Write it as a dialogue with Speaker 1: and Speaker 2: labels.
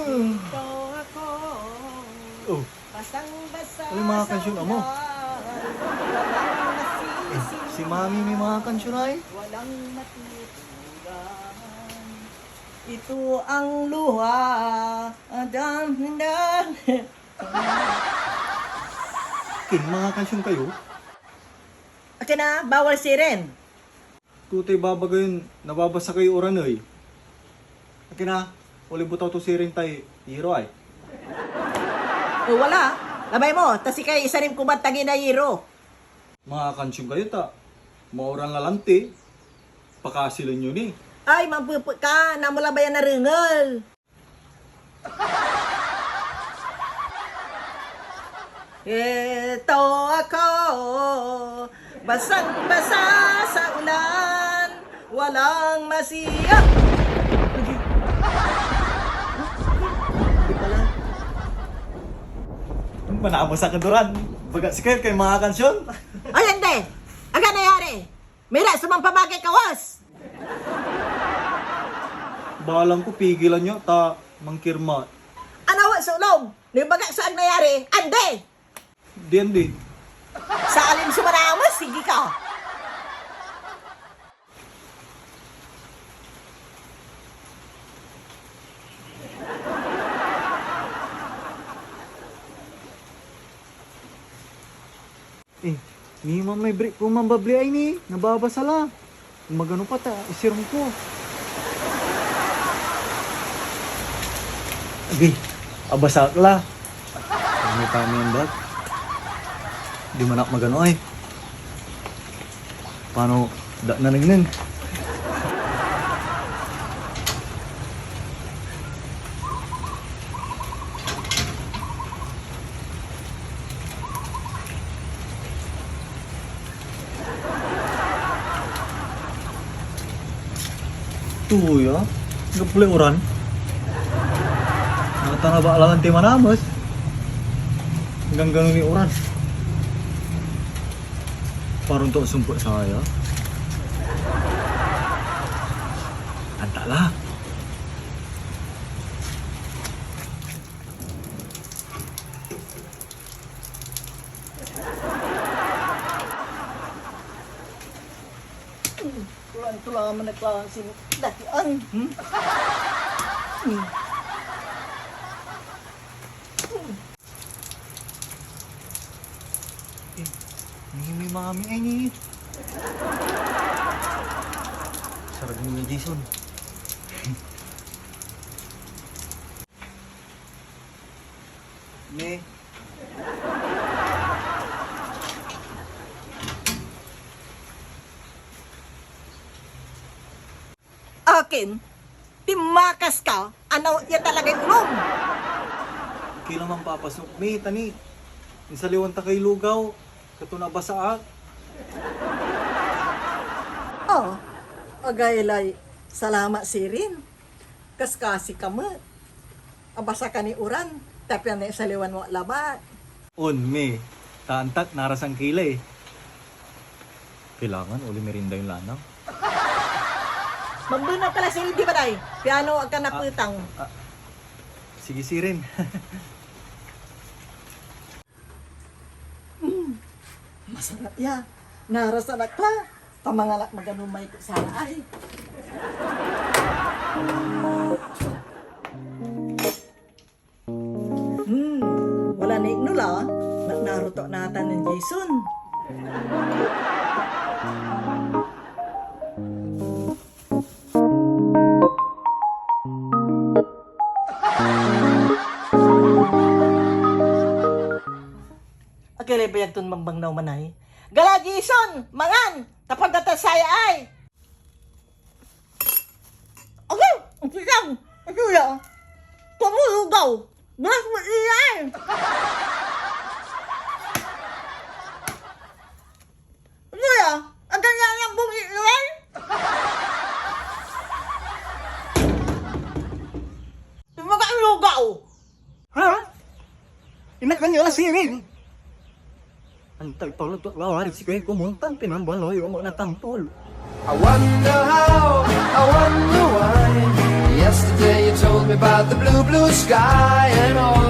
Speaker 1: Ito ako.
Speaker 2: Oh,
Speaker 1: Basang-basa
Speaker 2: ano yung mga
Speaker 1: sa
Speaker 2: kansyon mo?
Speaker 1: ulan. Walang masising.
Speaker 2: si Mami may mga kansyon ay.
Speaker 1: Walang matutugan. Ito ang luha.
Speaker 2: Kin, mga kansyon kayo.
Speaker 1: Okay na, bawal siren.
Speaker 2: Tutay babagayon, nababasa kayo oran ay. Akin na, uli butaw to siring tay, hero ay.
Speaker 1: O wala. Labay mo, tasi kayo isa rin kumatagi na hero.
Speaker 2: Mga kansyon kayo ta. Mauran na lanti. Pakasilan nyo ni.
Speaker 1: Ay, mampupo ka. Namula ba yan na ringal? Ito ako. Basang-basa sa ulan. Walang masiyak. Hindi pala.
Speaker 2: Manamo sa kaduran. Baga si kayo kay mga kansyon.
Speaker 1: Ay, hindi. Aga nangyari. Mira, sumampamagay kawas.
Speaker 2: Balang ko pigilan nyo ta mangkirma.
Speaker 1: Anawa sa ulong. Nibaga saan nangyari? Ande.
Speaker 2: Di.
Speaker 1: Sa alim sumanamas, sige ka.
Speaker 2: Ni may break ko mambabli ay ni. Nababasa la. Magano pa ta, isirum ko. Agi, abasak la. Ano kami ang bag? Di man ako magano ay. Paano da nanignin? Tuh ya, nggak boleh uran. Mata na ba alangan ti manamas? Hanggang ganun ni uran. Parang to sumpot saya. Antala.
Speaker 1: Tulang-tulang man nagklase mo. Datian.
Speaker 2: May mami ay ni. Sarap ni Jason. Ne.
Speaker 1: Akin, timakas ka. Ano yan talaga yung ulong?
Speaker 2: Kailan man papasok. May tani. Isaliwan ta kay lugaw. Kato na basaak.
Speaker 1: Oh, agaylay. Salamat sirin. Kaskasi ka mo. Abasa ka ni uran. Tapi na isaliwan mo labat.
Speaker 2: Me. Taantak, narasang kilay. Kailangan uli merinda yung lanang.
Speaker 1: Mambuna pala sirin, di ba day? Piano ang ka naputang.
Speaker 2: Sige sirin.
Speaker 1: Masarap ya. Narasanak ka. Pamangalak maganumay ko sana ay. Wala na ignula. Naruto natin ng Jason. Akilay ba yung mangbang na umanay? Gala, Jason! Mangan! Tapag na saya ay! Okay! Ang sigaw! Ang sigaw! Tumulugaw! Bukas mo iyan! Ano ya? Ang ganyan yung bumiiwan? Tumaga ang lugaw!
Speaker 2: Ha? Inakan nyo lang sirin. Ang tagpalot at lawari si kayo kumuntan. Pinambaloy mo na tangtol.
Speaker 3: I wonder how, I wonder why. Yes, you told me about the blue, blue sky and all